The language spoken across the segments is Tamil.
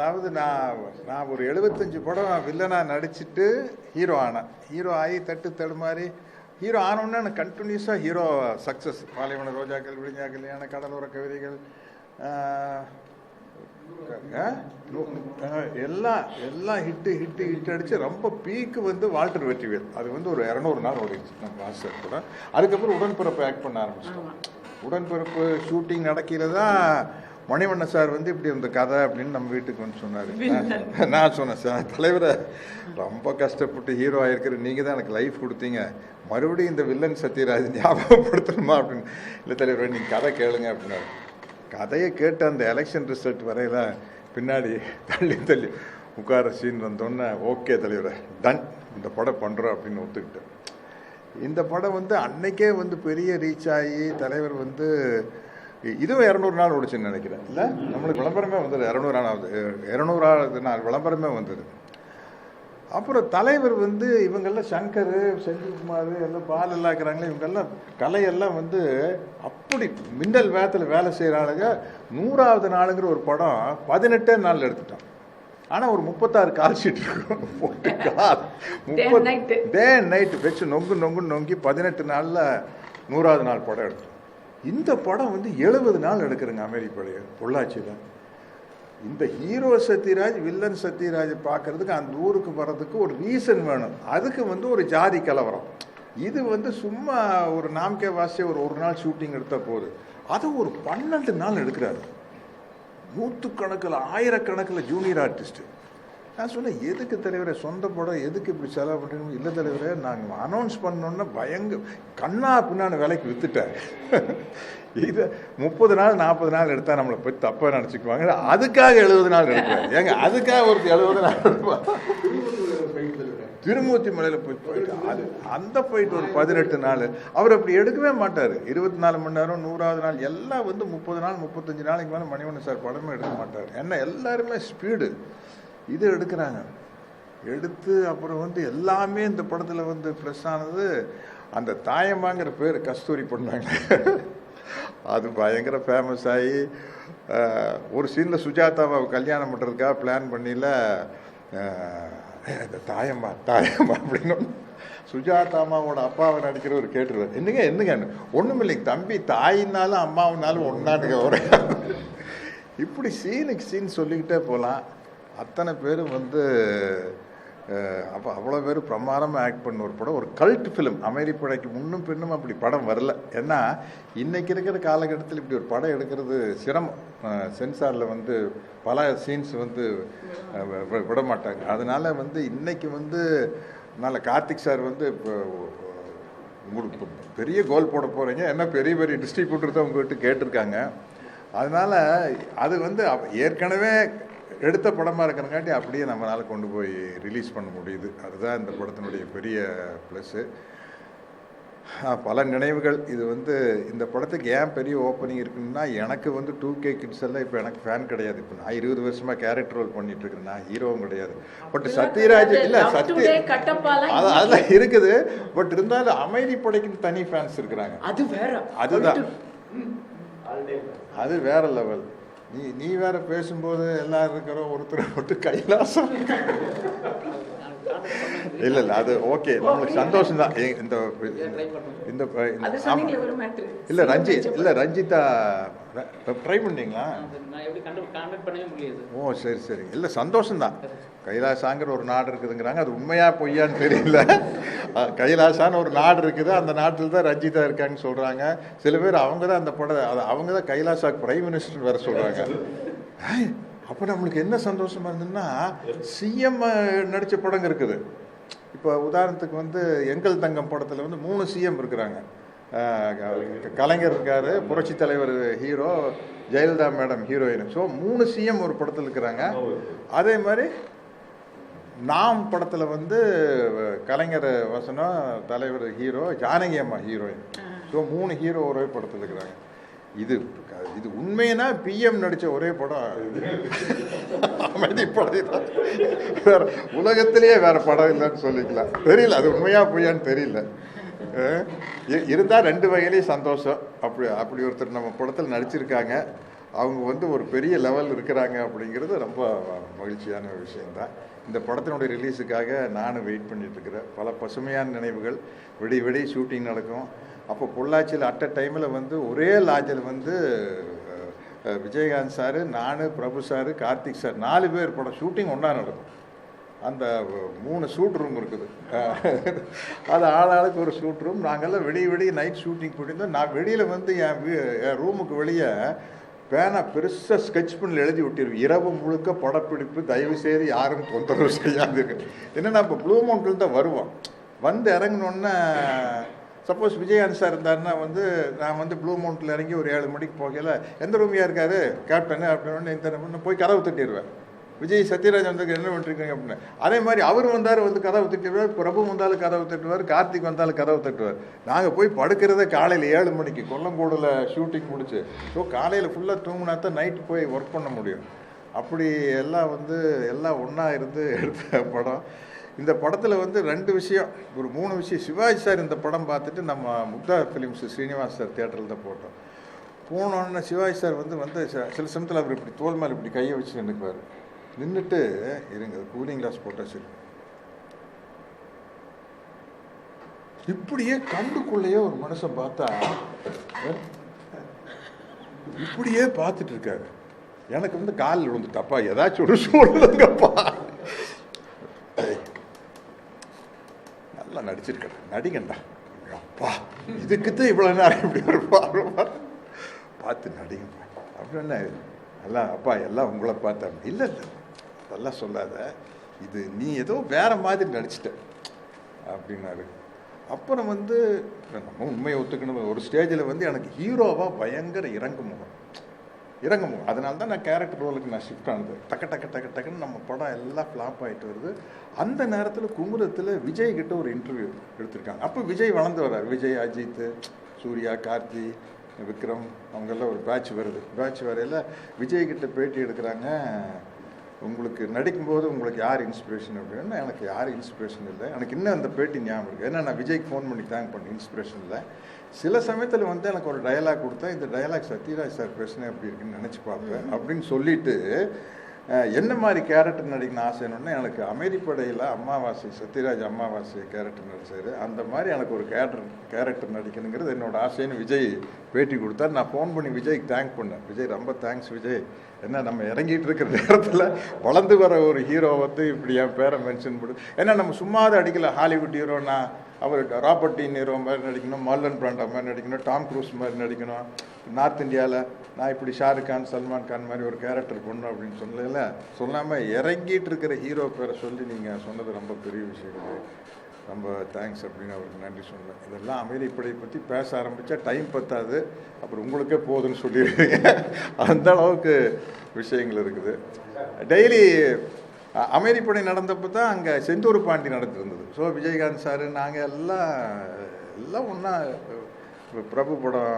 அதாவது நான் ஒரு 75 படம் வில்லனா நடிச்சுட்டு ஹீரோ ஆனேன். ஹீரோ ஆகி தட்டு தடுமாறி ஹீரோ ஆனோன்னு எனக்கு கண்டினியூஸாக ஹீரோ சக்ஸஸ். பாலைவன ரோஜாக்கள், விழிஞ்சா கல்யாண, கடலோர கவிதைகள், எல்லாம் ஹிட் அடிச்சு ரொம்ப பீக்கு வந்து வால்டர் வெற்றிவேல். அது வந்து ஒரு 200 நாள் ஓடிச்சு நம்ம மாஸ்டர் கூட. அதுக்கப்புறம் உடன்பிறப்பு ஆக்ட் பண்ண ஆரம்பிச்சிட்டோம். உடன்பிறப்பு ஷூட்டிங் நடக்கிறதா மணிவண்ணன் சார் வந்து இப்படி இந்த கதை அப்படின்னு நம்ம வீட்டுக்கு வந்து சொன்னார். நான் சொன்னேன், சார் தலைவரை ரொம்ப கஷ்டப்பட்டு ஹீரோ ஆகிருக்கிற நீங்கள் தான் எனக்கு லைஃப் கொடுத்தீங்க, மறுபடியும் இந்த வில்லன் சத்யராஜ் ஞாபகப்படுத்தணுமா அப்படின்னு. இல்லை தலைவரை நீங்கள் கதை கேளுங்க அப்படின்னாரு. கதையை கேட்டு அந்த எலெக்ஷன் ரிசல்ட் வரையில பின்னாடி தள்ளி உட்கார சீன் வந்தோன்னே, ஓகே தலைவரை டன், இந்த படம் பண்ணுறோம் அப்படின்னு ஒத்துக்கிட்டேன். இந்த படம் வந்து அன்னைக்கே வந்து பெரிய ரீச் ஆகி தலைவர் வந்து இதுவும் 200 நாள் ஓடிச்சுன்னு நினைக்கிறேன். இல்லை, நம்மளுக்கு விளம்பரமே வந்தது 200வது நாள் விளம்பரமே வந்தது. அப்புறம் தலைவர் வந்து இவங்கெல்லாம் சங்கர், செந்தில்குமார் எல்லாம் பால் எல்லாம் இருக்கிறாங்களே, இவங்கெல்லாம் கலையெல்லாம் வந்து அப்படி மின்னல் வேகத்தில் வேலை செய்கிறாளுங்க. 100வது நாளுங்கிற ஒரு படம் 18 நாள் எடுத்துட்டோம். ஆனால் ஒரு 36 கால் ஷீட் இருக்கும் போட்டு, கால் 30 டே நைட்டு வச்சு நொங்கி 18 நாளில் 100வது நாள் படம் எடுத்தோம். இந்த படம் வந்து 70 நாள் எடுக்கிறேங்க அமெரிக்காவுடைய பொள்ளாச்சியில். இந்த ஹீரோ சத்யராஜ் வில்லன் சத்யராஜ் பார்க்கறதுக்கு அந்த ஊருக்கு வர்றதுக்கு ஒரு ரீசன் வேணும். அதுக்கு வந்து ஒரு ஜாதி கலவரம். இது வந்து சும்மா ஒரு நாம்கே வாசிய ஒரு நாள் ஷூட்டிங் எடுத்த போது அது ஒரு 12 நாள் எடுக்கிறாரு. 100கணக்கில் 1000கணக்கில் ஜூனியர் ஆர்டிஸ்ட்டு. நான் சொன்னேன், எதுக்கு தலைவரை சொந்த படம் எதுக்கு இப்படி செலவு பண்ணுறீங்க? இல்லை தலைவரே, நாங்கள் அனௌன்ஸ் பண்ணோன்னா கண்ணா பின்னான்னு விலைக்கு விற்றுட்டேன். இதை 30 நாள் 40 நாள் எடுத்தால் நம்மளை போய் தப்பாக நினச்சிக்குவாங்க. அதுக்காக 70 நாள் எடுக்கிறார். ஏங்க, அதுக்காக ஒரு 70 நாள் எடுப்பா. திருமூர்த்தி மலையில் போயிட்டு அது அந்த போயிட்டு ஒரு 18 நாள். அவர் அப்படி எடுக்கவே மாட்டார். 24 மணி நேரம் 100வது நாள் எல்லாம் வந்து 30 நாள் 35 நாளைக்கு மேலே மணிவண்ணன் சார் படமே எடுக்க மாட்டார். ஏன்னா எல்லாருமே ஸ்பீடு இது எடுக்கிறாங்க. எடுத்து அப்புறம் வந்து எல்லாமே இந்த படத்தில் வந்து ப்ளஸ் ஆனது. அந்த தாயம்மாங்கிற பேர் கஸ்தூரி பண்ணாங்க. அது பயங்கர ஃபேமஸ் ஆகி ஒரு சீனில் சுஜாதாவை கல்யாணம் பண்ணுறதுக்காக பிளான் பண்ணியில் இந்த தாயம்மா அப்படின்னு சுஜாதாமாவோட அப்பாவை நடிக்கிறவர் கேட்டுருவார். என்னங்க ஒன்றும் இல்லைங்க தம்பி, தாயினாலும் அம்மாவினாலும் ஒன்றானுங்க ஒரு. இப்படி சீனுக்கு சீன் சொல்லிக்கிட்டே போகலாம். அத்தனை பேரும் வந்து அப்போ அவ்வளோ பேர் பிரமாதமாக ஆக்ட் பண்ண ஒரு படம், ஒரு கல்ட் ஃபிலிம். அமெரிப்படைக்கு முன்னும் பின்னும் அப்படி படம் வரல. ஏன்னா இன்றைக்கி இருக்கிற காலகட்டத்தில் இப்படி ஒரு படம் எடுக்கிறது சிரமம். சென்சாரில் வந்து பல சீன்ஸ் வந்து விட மாட்டாங்க. அதனால் வந்து இன்றைக்கி வந்து நல்ல கார்த்திக் சார் வந்து இப்போ உங்களுக்கு பெரிய கோல் போட போகிறீங்க, என்ன பெரிய டிஸ்ட்ரிபியூட்டர் தான் உங்கள்கிட்ட கேட்டிருக்காங்க. அதனால் அது வந்து ஏற்கனவே எடுத்த படமாக இருக்கிறங்காட்டி அப்படியே நம்மளால் கொண்டு போய் ரிலீஸ் பண்ண முடியுது. அதுதான் இந்த படத்தினுடைய பெரிய ப்ளஸ்ஸு. பல நினைவுகள். இது வந்து இந்த படத்துக்கு ஏன் பெரிய ஓப்பனிங் இருக்குன்னா, எனக்கு வந்து 2K கிட்ஸ் எல்லாம் இப்போ எனக்கு ஃபேன் கிடையாது. இப்போ நான் 20 வருஷமாக கேரக்டர் ரோல் பண்ணிட்டு இருக்கேன். நான் ஹீரோவும் கிடையாது. பட் சத்யராஜ் இல்லை, அதெல்லாம் இருக்குது. பட் இருந்தாலும் அமைதிப்படைக்கு தனி ஃபேன்ஸ் இருக்கிறாங்க. அதுதான் அது வேற லெவல். நீ வேற பேசும்போது எல்லாரும் இருக்கிறோம், ஒருத்தர் விட்டு கைலாசம். இல்லை அது ஓகே, நம்மளுக்கு சந்தோஷம் தான். இல்லை ரஞ்சிதா ட்ரை பண்ணீங்களா? ஓ சரி. இல்லை சந்தோஷம்தான். கைலாசாங்கிற ஒரு நாடு இருக்குதுங்கிறாங்க. அது உண்மையா பொய்யான்னு தெரியல. கைலாசான்னு ஒரு நாடு இருக்குது, அந்த நாட்டில் தான் ரஞ்சிதா இருக்காங்கன்னு சொல்கிறாங்க. சில பேர் அவங்க தான் அந்த படம், அவங்க தான் கைலாசாக்கு பிரைம் மினிஸ்டர் வேறு சொல்கிறாங்க. அப்போ நம்மளுக்கு என்ன சந்தோஷமாக இருந்ததுன்னா, சிஎம் நடித்த படங்க இருக்குது. இப்போ உதாரணத்துக்கு வந்து எங்கள் தங்கம் படத்தில் வந்து 3 சிஎம் இருக்கிறாங்க. கலைஞர் இருக்கார், புரட்சி தலைவர் hero, Jayalalithaa madam heroine. So 3 CM ஒரு படத்தில் இருக்கிறாங்க. அதே மாதிரி நாம் படத்தில் வந்து கலைஞர் வசனம், தலைவர் ஹீரோ, ஜானகி அம்மா ஹீரோயின். ஸோ 3 ஹீரோ ஒரே படத்தில் இருக்கிறாங்க. இது உண்மைனா பிஎம் நடித்த ஒரே படம் அமைதி படம் தான். வேற உலகத்திலேயே வேற படம் இல்லைன்னு சொல்லிக்கலாம். தெரியல அது உண்மையா பொய்யான்னு தெரியல. இருந்தால் 2 வகையிலேயும் சந்தோஷம். அப்படி ஒருத்தர் நம்ம படத்தில் நடிச்சிருக்காங்க. அவங்க வந்து ஒரு பெரிய லெவல் இருக்கிறாங்க அப்படிங்கிறது ரொம்ப மகிழ்ச்சியான ஒரு விஷயந்தான். இந்த படத்தினுடைய ரிலீஸுக்காக நானும் வெயிட் பண்ணிகிட்ருக்கிறேன். பல பசுமையான நினைவுகள். விடிய ஷூட்டிங் நடக்கும். அப்போ பொள்ளாச்சியில் அட் அ டைமில் வந்து ஒரே லாட்ஜில் வந்து விஜயகாந்த் சார், நான், பிரபு சார், கார்த்திக் சார் 4 பேர் படம் ஷூட்டிங் ஒன்றா நடக்கும். அந்த 3 ஷூட் ரூம் இருக்குது. அது ஆளாளுக்கு ஒரு ஷூட் ரூம். நாங்கள்லாம் விடிய நைட் ஷூட்டிங் போட்டிருந்தோம். நான் வெளியில் வந்து என் ரூமுக்கு வெளியே பேனா பெருசாக ஸ்கெட்ச் பண்ணி எழுதி விட்டிருவேன், இரவு முழுக்க படப்பிடிப்பு, தயவு செய்து யாரும் தொந்தரவு செய்யாது. என்னென்னா இப்போ ப்ளூ மவுண்டில் தான் வருவோம். வந்து இறங்கினோன்னே சப்போஸ் விஜயகாந்த் சார் இருந்தாருன்னா வந்து நான் வந்து ப்ளூ மவுண்டில் இறங்கி ஒரு 7 மணிக்கு போகல, எந்த ரூமியாக இருக்காரு கேப்டனு அப்படின்னு இந்த போய் கதவு தட்டிடுவேன். விஜய் சத்யராஜ் வந்து என்ன பண்ணிருக்கீங்க அப்படின்னு. அதே மாதிரி அவர் வந்தார், வந்து கதவு தட்டுவார். பிரபு வந்தாலும் கதவு தட்டுவார், கார்த்திக் வந்தாலும் கதவு தட்டுவார். நாங்கள் போய் படுக்கிறத காலையில் 7 மணிக்கு கொல்லங்கோடில் ஷூட்டிங் முடிச்சு. ஸோ காலையில் ஃபுல்லாக தூங்கினா தான் நைட்டு போய் ஒர்க் பண்ண முடியும். அப்படி எல்லாம் வந்து எல்லாம் ஒன்றா இருந்து எடுத்த படம். இந்த படத்தில் வந்து 2 விஷயம், ஒரு 3 விஷயம். சிவாஜி சார் இந்த படம் பார்த்துட்டு நம்ம முக்தா ஃபிலிம்ஸ் ஸ்ரீனிவாஸ் சார் தியேட்டரில் தான் போட்டோம். போனோடனே சிவாஜி சார் வந்து சில சமயத்தில் அவர் இப்படி தோல் மேலே இப்படி கையை வச்சு நின்றுக்குவார். நின்றுட்டு இருங்க கூலிங் கிளாஸ் போட்டா சரி, இப்படியே கண்டுக்குள்ளேயே ஒரு மனுஷன் பார்த்தா இப்படியே பார்த்துட்டு இருக்காரு. எனக்கு வந்து காலில் விழுந்து தப்பா ஏதாச்சும் ஒரு சொல்லுங்கப்பா, நல்லா நடிச்சிருக்க நடிகண்டா, அப்பா இதுக்குத்தான் இவ்வளவு நேரம் இப்படி ஒரு பார்த்து நடிகப்பா அப்படின்னு. எல்லாம் அப்பா எல்லாம் உங்களை பார்த்தா இல்லை இல்லை அதெல்லாம் சொல்லாத, இது நீ ஏதோ வேற மாதிரி நடிச்சிட்ட அப்படின்னாரு. அப்புறம் வந்து நம்ம உண்மையை ஒத்துக்கணும். ஒரு ஸ்டேஜில் வந்து எனக்கு ஹீரோவாக பயங்கர இறங்குமுகம். அதனால தான் நான் கேரக்டர் ரோலுக்கு நான் ஷிஃப்ட் ஆனது. டக்குன்னு நம்ம படம் எல்லாம் ஃப்ளாப் ஆகிட்டு வருது. அந்த நேரத்தில் குமுதத்தில் விஜய் கிட்ட ஒரு இன்டர்வியூ எடுத்திருக்காங்க. அப்போ விஜய் வளர்ந்து வர்றார். விஜய், அஜித், சூர்யா, கார்த்தி, விக்ரம் அவங்கெல்லாம் ஒரு பேட்ச் வருது. பேட்ச் வரையில் விஜய்கிட்ட பேட்டி எடுக்கிறாங்க. உங்களுக்கு நடிக்கும்போது உங்களுக்கு யார் இன்ஸ்பிரேஷன் அப்படின்னா, எனக்கு யார் இன்ஸ்பிரேஷன் இல்லை. எனக்கு இன்னும் அந்த பேட்டி ஞாபகம் இருக்குது. ஏன்னா நான் விஜய்க்கு ஃபோன் பண்ணி தேங்க் பண்ணேன். இன்ஸ்பிரேஷன் இல்லை. சில சமயத்தில் வந்து எனக்கு ஒரு டயலாக் கொடுத்தா, இந்த டயலாக் சத்யராஜ் சார் பேசுனேன் எப்படி இருக்குன்னு நினச்சி பார்ப்பேன் அப்படின்னு சொல்லிட்டு, என்ன மாதிரி கேரக்டர் நடிக்கணும்னு ஆசைன்னு எனக்கு அமைதிப்படையில் அமாவாசை, சத்யராஜ் அமாவாசை கேரக்டர் நடிச்சார். அந்த மாதிரி எனக்கு ஒரு கேரக்டர் நடிக்கணுங்கிறது என்னோட ஆசைன்னு விஜய் பேட்டி கொடுத்தார். நான் ஃபோன் பண்ணி விஜய்க்கு தேங்க் பண்ணேன். விஜய் ரொம்ப தேங்க்ஸ் விஜய், ஏன்னா நம்ம இறங்கிட்டு இருக்கிற நேரத்தில் வளர்ந்து வர ஒரு ஹீரோ வந்து இப்படி என் பேரை மென்ஷன் பண்ணு. ஏன்னா நம்ம சும்மாத அடிக்கல. ஹாலிவுட் ஹீரோனா அவர் ராபர்ட் டி நீரோ மாதிரி நடிக்கணும், மார்லன் பிராண்டா மாதிரி நடிக்கணும், டாம் க்ரூஸ் மாதிரி நடிக்கணும். நார்த் இந்தியாவில் நான் இப்படி ஷாருக் கான், சல்மான் கான் மாதிரி ஒரு கேரக்டர் பண்ணணும் அப்படின்னு சொல்லல. சொல்லாமல் இறங்கிட்டு இருக்கிற ஹீரோ பேரை சொல்லி நீங்கள் சொன்னது ரொம்ப பெரிய விஷயம். ரொம்ப தேங்க்ஸ் அப்படின்னு அவருக்கு நன்றி சொன்னேன். இதெல்லாம் அமைதிப்படை பற்றி பேச ஆரம்பித்தா டைம் பத்தாது, அப்புறம் உங்களுக்கே போதுன்னு சொல்லிடுவீங்க. அந்த அளவுக்கு விஷயங்கள் இருக்குது. டெய்லி அமைதிப்படை நடந்தப்போ தான் அங்கே செந்தூர் பாண்டி நடந்துருந்தது. ஸோ விஜயகாந்த் சார் நாங்கள் எல்லாம் ஒன்றா பிரபு படம்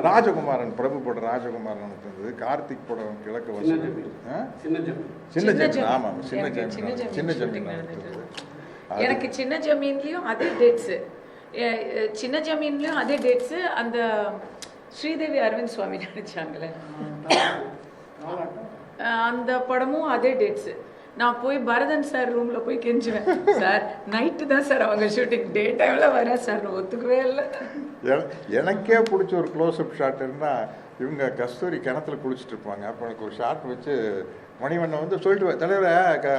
ராஜகுமாரன், பிரபு படம் ராஜகுமாரன் நடந்தது. கார்த்திக் படம் கிழக்கு வசதி, சின்ன ஜமீன். ஆமாம், சின்ன ஜமீன் நடந்தது. எனக்கு சின்ன ஜமீன்லயும் அதே டேட்ஸு, சின்ன ஜமீன்லயும் அதே டேட்ஸு. அந்த ஸ்ரீதேவி அரவிந்த் சுவாமி நடிச்சாங்களே அந்த படமும் அதே டேட்ஸு. நான் போய் பரதன் சார் ரூமில் போய் கெஞ்சுவேன், சார் நைட்டு தான் சார் அவங்க ஷூட்டிங், டே டைமில் வரேன் சார், ஒத்துக்கவே இல்லை. எனக்கே பிடிச்ச ஒரு க்ளோஸ்அப் ஷாட் இருந்தால், இவங்க கஸ்தூரி கிணத்துல குளிச்சுட்டு இருப்பாங்க. அப்போ எனக்கு ஒரு ஷாட் வச்சு மணிவண்ணன் வந்து சொல்லிட்டு, தலைவரை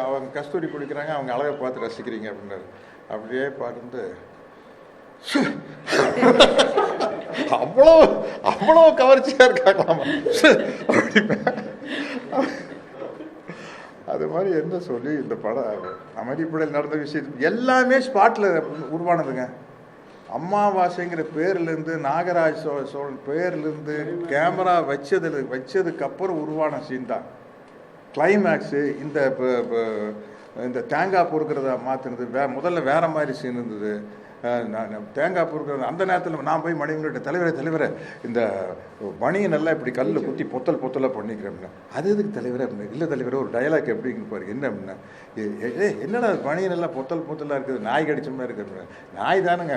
அவங்க கஸ்தூரி குளிக்கிறாங்க, அவங்க அழகை பார்த்து ரசிக்கிறீங்க அப்படின்னாரு. அப்படியே பார்த்து அவ்வளோ கவர்ச்சியாக இருக்காங்களாமா அது மாதிரி என்ன சொல்லி இந்த படம் அமைதிப்படையில் நடந்த விஷயம் எல்லாமே ஸ்பாட்டில் உருவானதுங்க. அமாவாசைங்கிற பேர்லேருந்து, நாகராஜ் சோழன் பேர்லேருந்து, கேமரா வச்சதுக்கப்புறம் உருவான சீன் தான் கிளைமேக்ஸு. இந்த தேங்காய் பொறுக்கிறத மாற்றினது முதல்ல வேறு மாதிரி சீன் இருந்தது. தேங்காய் பொறுக்கிறது அந்த நேரத்தில் நான் போய் மணிவன்கிட்ட, தலைவரை இந்த மணியை நல்லா இப்படி கல்லில் குத்தி பொத்தலாக பண்ணிக்கிறேன். அது எதுக்கு தலைவரை அப்படின்னு. இல்லை தலைவரை ஒரு டயலாக் எப்படின்னு பாரு. என்ன அப்படின்னா, என்னடா மணியை நல்லா பொத்தலாக இருக்குது, நாய் கடிச்ச மாதிரி இருக்கு அப்படின்னா. நாய் தானுங்க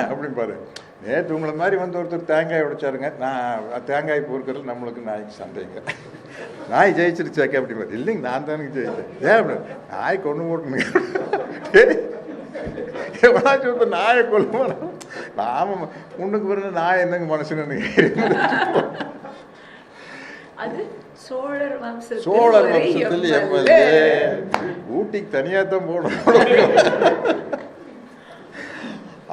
அப்படின்னு பாரு. நேற்று உங்களை மாதிரி வந்து ஒருத்தர் தேங்காய் உடைச்சாருங்க. நான் தேங்காய் பொறுக்கிறது நம்மளுக்கு நாய்க்கு சண்டைங்க. நாய் ஜெயிச்சிருச்சாக்கே அப்படி மாதிரி இல்லைங்க, நான் தானுங்க ஜெயிச்சேன். ஏன் அப்படி நாய் கொண்டு போட்டுங்க எவனாச்சும் வந்து நாயை கொல்லுவோம். நாம முன்னுக்கு பிறகு நாய் என்னங்க மனுஷன்னு அது சோழர் வம்சத்தில் எம்எல்ஏ ஊட்டிக்கு தனியாத்தான் போடணும்.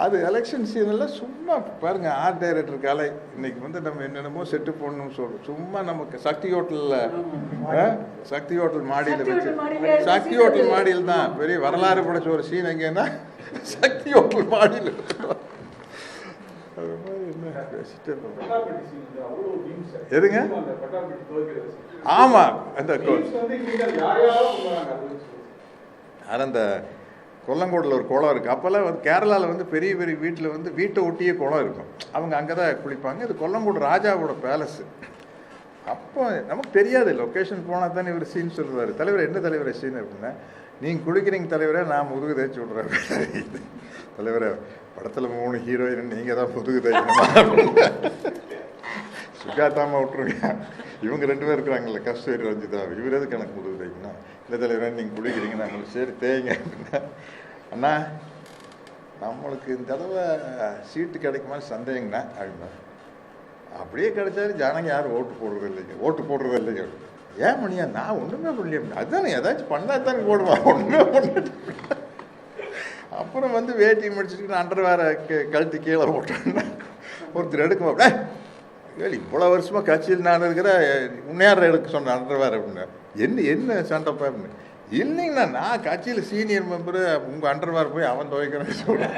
அது எலெக்ஷன் சீனெல்லாம் சும்மா பாருங்க. ஆர்ட் டைரக்டர் கலை இன்னைக்கு வந்து நம்ம என்னென்னமோ செட்டு போடணும்னு சொல்றோம். சும்மா நமக்கு சக்தி ஹோட்டல் மாடியில் வச்சு சக்தி ஹோட்டல் மாடியில் தான் பெரிய வரலாறு படைச்ச ஒரு சீன் எங்கன்னா சக்தி ஹோட்டல் மாடியில் எதுங்க? ஆமா, அந்த கொல்லங்கோடில் ஒரு குளம் இருக்குது. அப்போல்லாம் வந்து கேரளாவில் வந்து பெரிய பெரிய வீட்டில் வந்து வீட்டை ஒட்டியே குளம் இருக்கும். அவங்க அங்கே தான் குளிப்பாங்க. இது கொல்லங்கோடு ராஜாவோட பேலஸு. அப்போ நமக்கு தெரியாது, லொக்கேஷன் போனால் தானே இவர் சீன் சொல்லுவார். தலைவர் என்ன தலைவரை சீன் அப்படின்னா, நீங்கள் குளிக்கிறீங்க தலைவரை, நான் முதுகு தேய்ச்சி விட்றேன். தலைவரை படத்தில் 3 ஹீரோயின் நீங்கள் தான் முதுகு தேய்க்கணுமா? சுஜாதாமா விட்டுருங்க, இவங்க 2 பேர் இருக்கிறாங்கல்ல, கஸ்தூரி ரஞ்சிதா, இவர் எதுக்கு எனக்கு முதுகு தேய்க்கணும்? இல்லை தலைவரை நீங்கள் குளிக்கிறீங்க, நாங்கள் சரி தேய்ங்க அப்படின்னா, அண்ணா நம்மளுக்கு இந்த தடவை சீட்டு கிடைக்குமான்னு சந்தேகங்கண்ணா அப்படின்னா, அப்படியே கிடைச்சாலும் ஜனங்க யாரும் ஓட்டு போடுறது இல்லைங்க. ஏன் மணியா? நான் ஒன்றுமே பண்ணலையே அப்படின்னா, அதுதானே ஏதாச்சும் பண்ணால் தானே போடுவான், ஒன்றுமே பண்ணிட்டு. அப்புறம் வந்து வேட்டி முடிச்சுட்டு அண்டர் வேற கழுத்து கீழே போட்டோன்னா ஒருத்தர் எடுக்கும். அப்படியே இவ்வளோ வருஷமாக கட்சியில் நான் இருக்கிற உன்னையார் எடுக்க சொன்னேன் அண்டர் வேற அப்படின்னா, என்ன சண்டைப்பா அப்படின்னு. இல்லைங்கண்ணா, நான் கட்சியில் சீனியர் மெம்பரு, உங்கள் அண்டர் வேற போய் அவன் துவைக்கிறேன்னு சொல்கிறேன்.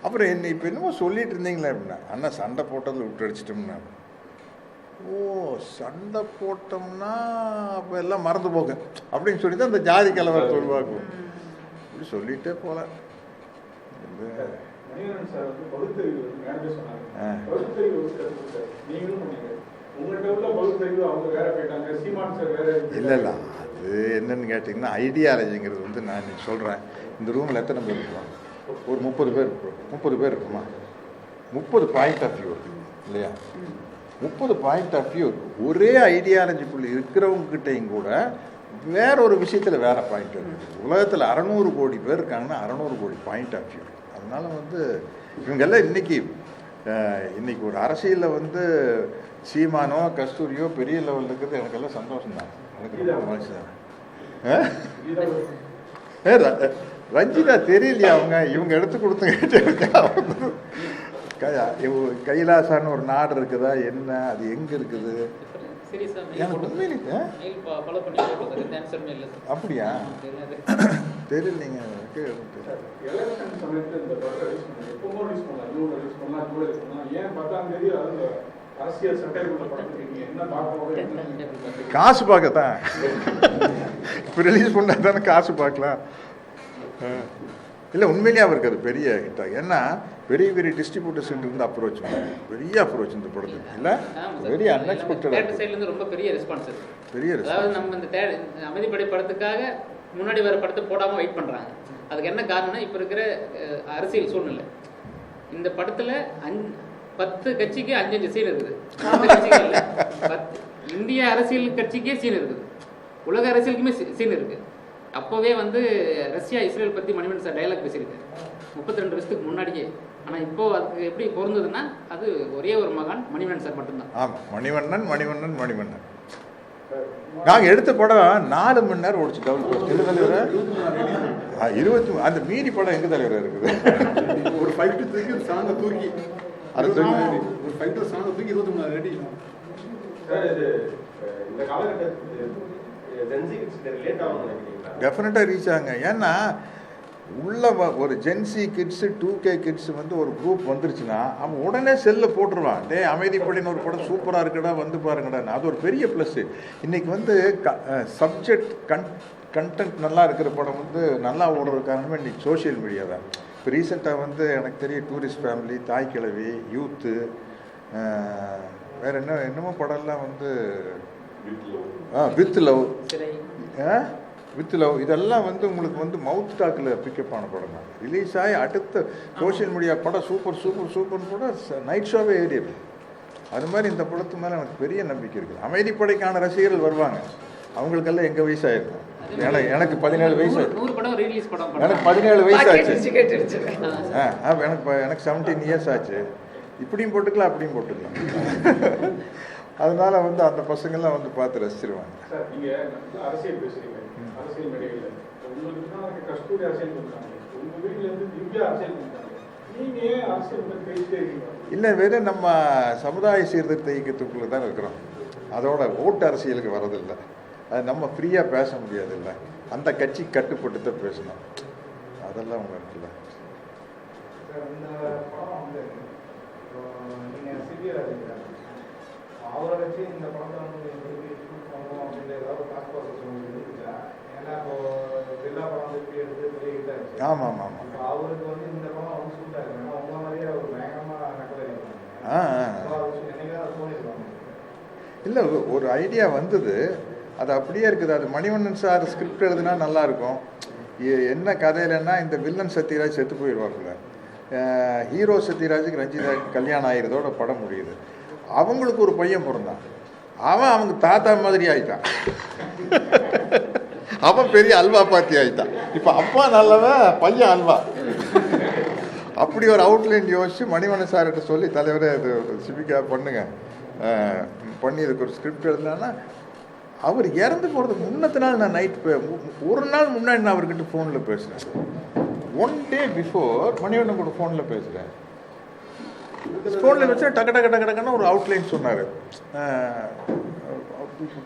அப்புறம் என்ன இப்போ என்னமோ சொல்லிட்டு இருந்தீங்களே அப்படின்னா, அண்ணா சண்டை போட்டதில் விட்டு அடிச்சிட்டோம்னா. ஓ, சண்டை போட்டோம்னா அப்போ எல்லாம் மறந்து போக அப்படின்னு சொல்லி தான் அந்த ஜாதி கலவரத்தை உருவாக்கும். இப்படி சொல்லிட்டே போல. இல்லை அது என்னன்னு கேட்டிங்கன்னா, ஐடியாலஜிங்கிறது வந்து நான் இன்னைக்கு சொல்கிறேன். இந்த ரூமில் எத்தனை பேர் இருக்கிறோம்? ஒரு 30 பேர் இருக்குமா? 30 பாயிண்ட் ஆஃப் வியூ இருக்கு இல்லையா? 30 பாயிண்ட் ஆஃப் வியூ ஒரே ஐடியாலஜிக்குள்ள இருக்கிறவங்ககிட்டையும் கூட வேற ஒரு விஷயத்தில் வேற பாயிண்ட் இருக்குது. உலகத்தில் 600 கோடி பேர் இருக்காங்கன்னா 600 கோடி பாயிண்ட் ஆஃப் வியூ. அதனால வந்து இவங்கெல்லாம் இன்னைக்கு ஒரு அரசியலில் வந்து சீமானோ கஸ்தூரியோ பெரிய லெவலில் இருக்கிறது எனக்கெல்லாம் சந்தோஷம் தான். எனக்கு ரொம்ப மகிழ்ச்சி தான். ரஞ்சிதா தெரியலையா? இவங்க எடுத்து கொடுத்தங்க. கைலாசான்னு ஒரு நாடு இருக்குதா என்ன? அது எங்க இருக்குது? அப்படியா? தெரியலீங்க. காசு பார்க்கத்தான் இப்போ ரிலீஸ் பண்ணா தானே காசு பார்க்கலாம். இல்லை உண்மையிலேயே அவருக்கு அது பெரிய ஹிட் ஆகும். ஏன்னா பெரிய பெரிய டிஸ்ட்ரிபியூட்டர்ஸ் இருந்து அப்ரோச் பெரிய அப்ரோச் இந்த படத்துக்கு இல்லை, வெரி அன்எக்ஸ்பெக்டட். ரொம்ப பெரிய ரெஸ்பான்ஸ். அதாவது நம்ம இந்த அமைதிப்படை படத்துக்காக முன்னாடி வர படத்தை போடாமல் வெயிட் பண்ணுறாங்க. அதுக்கு என்ன காரணம்னா, இப்போ இருக்கிற அரசியல் சூழ்நிலை. இந்த படத்தில் 10 கட்சிக்கு 5 சீன் இருக்குது. 10 கட்சிகள் இல்லை, 10 இந்திய அரசியல் கட்சிக்கே சீன் இருக்குது, உலக அரசியலுக்குமே சீன் இருக்குது. அப்போவே வந்து ரஷ்யா இஸ்ரேல் பற்றி மணிவண்ணன் சார் டைலாக் பேசியிருக்காரு 32 வருஷத்துக்கு முன்னாடியே. ஆனால் இப்போ அதுக்கு எப்படி பொருந்ததுன்னா, அது ஒரே ஒரு மகான் மணிவண்ணன் சார் மட்டும்தான். ஆமாம், மணிவண்ணன். நாங்கள் எடுத்த படம் 4 மணி நேரம் ஓடிச்சு. எங்க தலைவர் 20 அந்த மீறி படம் எங்க தலைவர் இருக்குது? ஒரு ஃபைட் தூக்கி சாங்க தூக்கி அது ஒரு ஃபைட்டர் சாங்க தூக்கி 23 மணி நேரம் ரெடி. இந்த காலகட்டத்தில் டெஃபினட்டாக ரீச் ஆகுங்க. ஏன்னா உள்ள ஒரு ஜென்சி கிட்ஸு 2K கிட்ஸ் வந்து ஒரு குரூப் வந்துருச்சுன்னா அவன் உடனே செல்ல போட்டுருவான். டே அமைதிப்படின்னு ஒரு படம் சூப்பராக இருக்குடா வந்து பாருங்கடா. அது ஒரு பெரிய ப்ளஸ்ஸு. இன்றைக்கி வந்து சப்ஜெக்ட் கண்டென்ட் நல்லா இருக்கிற படம் வந்து நல்லா ஓடுற காரணமே இன்றைக்கி சோஷியல் மீடியா தான். இப்போ ரீசெண்டாக வந்து எனக்கு தெரிய டூரிஸ்ட் ஃபேமிலி, தாய் கிழவி, யூத்து, வேறு என்னமோ படம்லாம் வந்து வித் லவ், வித் லவ் இதெல்லாம் வந்து உங்களுக்கு வந்து மவுத் டாக்கில் பிக்கப் ஆன படம் தான். ரிலீஸ் ஆகி அடுத்த சோஷியல் மீடியா படம் சூப்பர் சூப்பர் சூப்பர்னு கூட நைட் ஷோவே ஏறிடும். அது மாதிரி இந்த படத்து மேலே எனக்கு பெரிய நம்பிக்கை இருக்குது. அமைதிப்படைக்கான ரசிகர்கள் வருவாங்க, அவங்களுக்கெல்லாம் எங்கள் வயசாயிருக்கும். எனக்கு 17 வயசு, எனக்கு 17 வயசு ஆச்சு. எனக்கு 17 இயர்ஸ் ஆச்சு. இப்படியும் போட்டுக்கலாம் அப்படியும் போட்டுக்கலாம். அதனால வந்து அந்த பசங்கள்லாம் வந்து பார்த்து ரசிச்சிருவாங்க. அரசியல் பேசுறீங்க, அரசியல் மேடையில் உங்களுக்கு கஸ்தூரி அரசியல் கொடுத்தாங்க, உங்க வீட்டில் இருந்து திவ்யா அரசியல் கொடுத்தாங்க, நீங்க ஏன் அரசியல் பற்றி பேசிட்டே இருக்கீங்க? இல்லை, வெறும் நம்ம சமுதாய சீர்திருத்த இயக்கத்துக்குள்ளே தான் இருக்கிறோம். அதோட ஓட்டு அரசியலுக்கு வரதில்லை. அது நம்ம ஃப்ரீயாக பேச முடியாது. இல்லை, அந்த கட்சி கட்டுப்பட்டு தான் பேசணும். அதெல்லாம் அவங்க இருக்குல்ல. இந்த படம் வந்து நீங்கள் சிவியர் அவரை வச்சு இந்த படத்தை வந்து ஷூட் பண்ணணும் அப்படின்ற ஏதாவது தாட் ப்ராசஸ் உங்களுக்கு இருந்துச்சா? ஏன்னா இப்போ எல்லா படம் வந்து எடுத்து பெரிய ஹிட் ஆச்சு. ஆமாம் ஆமாம் ஆமாம். இப்போ அவருக்கு வந்து இந்த படம் வந்து சூட் ஆகுது. ஏன்னா உங்களை மாதிரியே அவர் பயங்கரமாக நக்கலை இருக்காங்க. என்னைக்காவது தோணிருக்காங்க? இல்லை, ஒரு ஐடியா வந்தது, அது அப்படியே இருக்குது. அது மணிவண்ணன் சார் ஸ்கிரிப்ட் எழுதுனா நல்லாயிருக்கும். என்ன கதையிலன்னா, இந்த வில்லன் சத்யராஜ் செத்து போயிடுவாப்புல, ஹீரோ சத்யராஜுக்கு ரஞ்சிதா கல்யாணம் ஆகிறதோட படம் முடியுது. அவங்களுக்கு ஒரு பையன் பிறந்தான், அவன் அவங்க தாத்தா மாதிரி ஆயிட்டான். அவன் பெரிய அல்வா பாத்தி ஆயிட்டான். இப்போ அப்பா நல்லவன், பையன் அல்வா. அப்படி ஒரு அவுட்லைன் யோசிச்சு மணிவண்ணன் சார்கிட்ட சொல்லி, தலைவரே அது சிபிக்கா பண்ணுங்க, பண்ணி இதுக்கு ஒரு ஸ்கிரிப்ட் எழுதுனா. அவர் இறந்து போகிறதுக்கு முன்னத்து நாள் நான் ஒரு நாள் முன்னாடி நான் அவர்கிட்ட ஃபோனில் பேசுகிறேன். 1 day பிஃபோர் மணிவண்ணன் கூட ஃபோனில் பேசுகிறேன். ஃபோனில் வச்சு டக்கு டக்கு டக்கு டக்குன்னு ஒரு அவுட்லைன் சொன்னார்.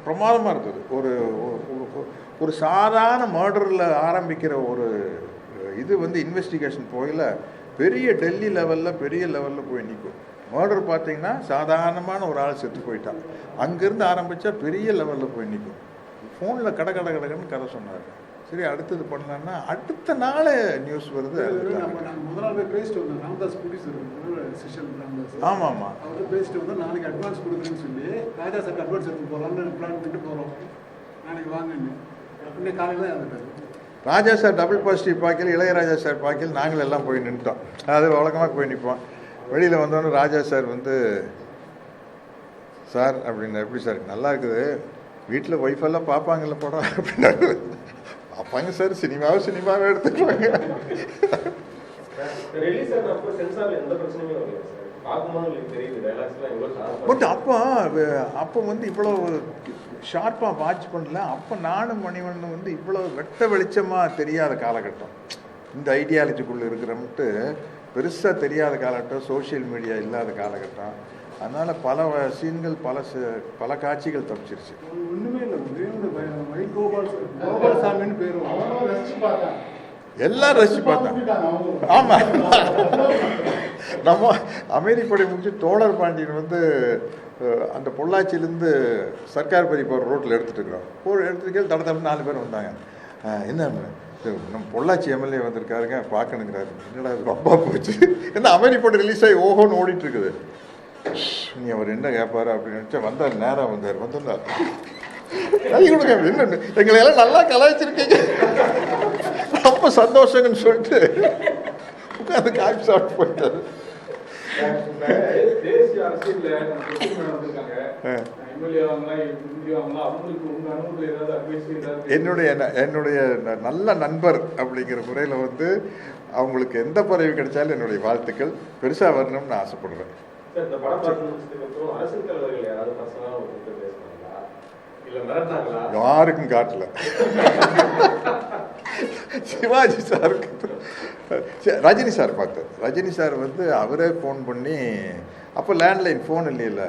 பிரமாதமாக இருந்தது. ஒரு சாதாரண மர்டரில் ஆரம்பிக்கிற ஒரு இது வந்து இன்வெஸ்டிகேஷன் போயில பெரிய டெல்லி லெவலில் பெரிய லெவலில் போய் நிற்கும். மர்டர் பார்த்தீங்கன்னா சாதாரணமான ஒரு ஆள் செத்து போயிட்டான், அங்கேருந்து ஆரம்பித்தா பெரிய லெவலில் போய் நிற்கும். ஃபோனில் கடன்னு கதை சொன்னார். சரி, அடுத்தது பண்ணலான்னா அடுத்த நாள் நியூஸ் வருது. முதல் நாள் பேசிட்டு வந்தோம், ராமதாஸ் ஆமாம் ஆமாம், அவர் பேசிட்டு வந்தோம். நாளைக்கு அட்வான்ஸ் கொடுக்குறேன்னு சொல்லி ராஜா சார் அட்வான்ஸ் எடுத்து போகலான்னு பிளான் பண்ணிட்டு போகிறோம். நாளைக்கு வாங்கன்னு அப்படியே காலையில் தான் இறந்துட்டாரு. ராஜா சார் டபுள் பாசிட்டிவ் பார்க்கல, இளையராஜா சார் பார்க்கல, நாங்கள் எல்லாம் போய் நின்றுட்டோம். அது வழக்கமாக போய் நிற்போம். வெளியில் வந்தோன்னே ராஜா சார் வந்து, சார் அப்படின்னு, எப்படி சார் நல்லா இருக்குது, வீட்டில் ஒய்ஃபெல்லாம் பார்ப்பாங்கல்ல படம் அப்படின்னாரு. பார்ப்பாங்க சார், சினிமாவே எடுத்துக்குவாங்க. பட் அப்போ வந்து இவ்வளோ ஷார்ப்பாக வாட்ச் பண்ணல. அப்போ நானும் மணிவண்ணன் வந்து இவ்வளோ வெட்ட வெளிச்சமாக தெரியாத காலகட்டம், இந்த ஐடியாலஜிக்குள்ளே இருக்கிறோம்ட்டு பெருசாக தெரியாத காலகட்டம், சோஷியல் மீடியா இல்லாத காலகட்டம். அதனால் பல சீன்கள் பல காட்சிகள் தப்பிச்சிருச்சு. ஒன்றுமே இல்லை, கோபால்சாமின்னு பேர் எல்லாம் ரசிச்சு பார்த்தாங்க. ஆமாம், நம்ம அமைதிப்படை முடிச்சு தோழர் பாண்டியன் வந்து அந்த பொள்ளாச்சியிலேருந்து சர்க்கார் பரி போகிற ரோட்டில் எடுத்துகிட்டு இருக்கிறோம். எடுத்துட்டு தடவை 4 பேர் வந்தாங்க. என்ன நம்ம பொள்ளாச்சி எம்எல்ஏ வந்திருக்காருங்க, பார்க்கணுங்கிறாரு. என்னடா அது ரொம்ப போச்சு, என்ன அமைதிப்படை ரிலீஸ் ஆகி ஓஹோன்னு ஓடிட்டு இருக்குது. நீ அவர் என்ன கேட்பாரு அப்படின்னு நினச்சா வந்தார், நேராக வந்தார். என்ன எங்களை எல்லாம் நல்லா கலாய்ச்சிருக்கீங்க, ரொம்ப சந்தோஷங்கன்னு சொல்லிட்டு உட்காந்து காய்ச்சி சாப்பிட்டு போயிட்டாரு. தேசிய அரசியல்ல என்னுடைய நல்ல நண்பர் அப்படிங்கிற முறையில் வந்து அவங்களுக்கு எந்த பதவி கிடைச்சாலும் என்னுடைய வாழ்த்துக்கள். பெருசாக வரணும்னு நான் ஆசைப்படுறேன். யாருக்கும் காட்டல. சிவாஜி சாருக்கு, ரஜினி சார் பார்த்தேன். ரஜினி சார் வந்து அவரே ஃபோன் பண்ணி, அப்போ லேண்ட்லைன் ஃபோன் இல்லையில,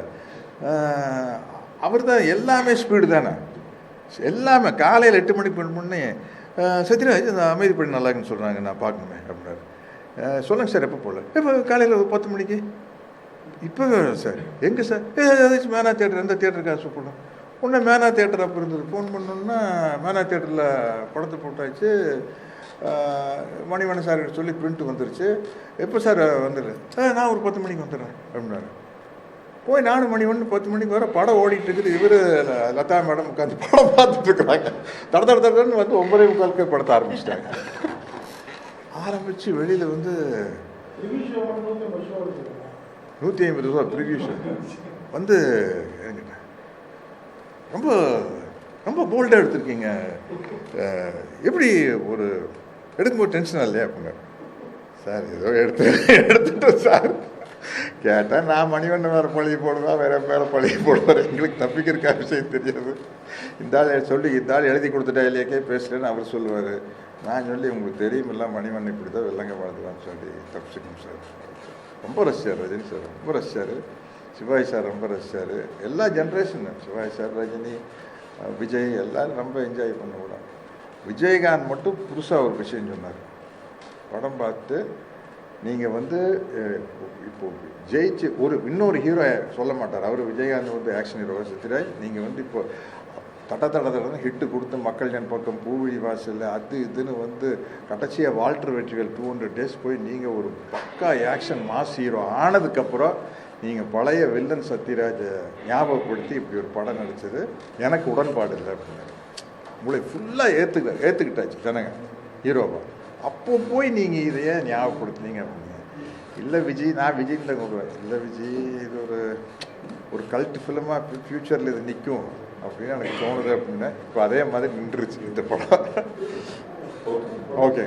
அவர் தான் எல்லாமே ஸ்பீடு தானே, எல்லாமே. காலையில் 8 மணிக்கு ஃபோன் பண்ணி, சத்யராஜ் இந்த அமைதிப்படி நல்லா இருக்குன்னு சொல்கிறாங்க, நான் பார்க்கணுமே அப்படின்னாரு. சொல்லுங்கள் சார், எப்போ போகல? இப்போ காலையில் 10 மணிக்கு. இப்போ சார் எங்கே சார்? ஏதாச்சும் மேனா தேட்டர், எந்த தேட்டருக்கா கூப்பிடணும்? உடனே மேனா தேட்டர் அப்போ இருந்தது. ஃபோன் பண்ணோன்னா மேனா தேட்டரில் படத்தை போட்டாச்சு. மணிவண்ணன் சார்கிட்ட சொல்லி பிரிண்ட் வந்துருச்சு. எப்போ சார் வந்துடு? நான் ஒரு 10 மணிக்கு வந்துடுறேன் அப்படின்னாரு. போய் 4 மணி 10 மணிக்கு வர படம் ஓடிட்டு இருக்குது. இவர் லதா மேடம் உட்காந்து படம் பார்த்துட்டு இருக்கிறாங்க. தடன்னு வந்து 9:45 படத்தை ஆரம்பிச்சிட்டாங்க. ஆரம்பித்து வெளியில் வந்து 150 ரூபா ப்ரிவியூ ஷோ வந்து ரொம்ப ரொம்ப போல்டாக எடுத்திருக்கீங்க, எப்படி ஒரு எடுக்கும்போது டென்ஷனாக இல்லையா அப்படிங்க. சார் ஏதோ எடுத்துட்டோம் சார். கேட்டால் நான் மணிவண்ணன் வேறு பழகி போடுவேன், வேறு மேலே பழகி போடுவார், எங்களுக்கு தப்பிக்கிறக்கா விஷயம் தெரியாது. இந்த ஆள் எழுதி கொடுத்துட்டா இல்லையாக்கே பேசலன்னு அவர் சொல்லுவார். நான் சொல்லி உங்களுக்கு தெரியுமில்ல மணிவண்ணன் இப்படி தான் வெள்ளங்க வாழ்ந்துடான்னு சொல்லி தப்பிச்சுக்கணும் சார். ரொம்ப ரசிச்சார் ரஜினி சார், ரொம்ப ரசிச்சார். சிவாஜி சார் ரொம்ப ரசிச்சார். எல்லா ஜென்ரேஷனும் சிவாஜி சார், ரஜினி, விஜய் எல்லோரும் ரொம்ப என்ஜாய் பண்ண கூட. விஜயகாந்த் மட்டும் புதுசாக ஒரு விஷயம் சொன்னார். படம் பார்த்து நீங்கள் வந்து இப்போது ஜெயிச்சு இன்னொரு ஹீரோ சொல்ல மாட்டார். அவர் விஜயகாந்த் வந்து ஆக்ஷன் ஹீரோவாக சுற்றுறாய். நீங்கள் வந்து இப்போ தட ஹிட்டு கொடுத்து மக்கள் ஜன் பக்கம், பூவிழி வாசல், அது இதுன்னு வந்து கடைசியாக வால்டர் வெற்றிவேல் 200 days போய் நீங்கள் ஒரு பக்கா ஆக்ஷன் மாஸ் ஹீரோ ஆனதுக்கப்புறம் நீங்கள் பழைய வில்லன் சத்யராஜ் ஞாபகப்படுத்தி இப்படி ஒரு படம் நடித்தது எனக்கு உடன்பாடு இல்லை அப்படின்னாரு. உங்களை ஃபுல்லாக ஏற்றுக்கிட்டாச்சு ஜனங்க ஹீரோவா. அப்போ போய் நீங்கள் இதையே ஞாபகப்படுத்துனீங்க அப்படிங்க. இல்லை விஜய், நான் விஜய்னு தான் கூடுவேன். இல்லை விஜய் இது ஒரு கல்ட் ஃபிலிமாக ஃப்யூச்சரில் இது நிற்கும் அப்படின்னு எனக்கு தோணுது அப்படின்னா இப்போ அதே மாதிரி நின்றுச்சு இந்த படம். ஓகே.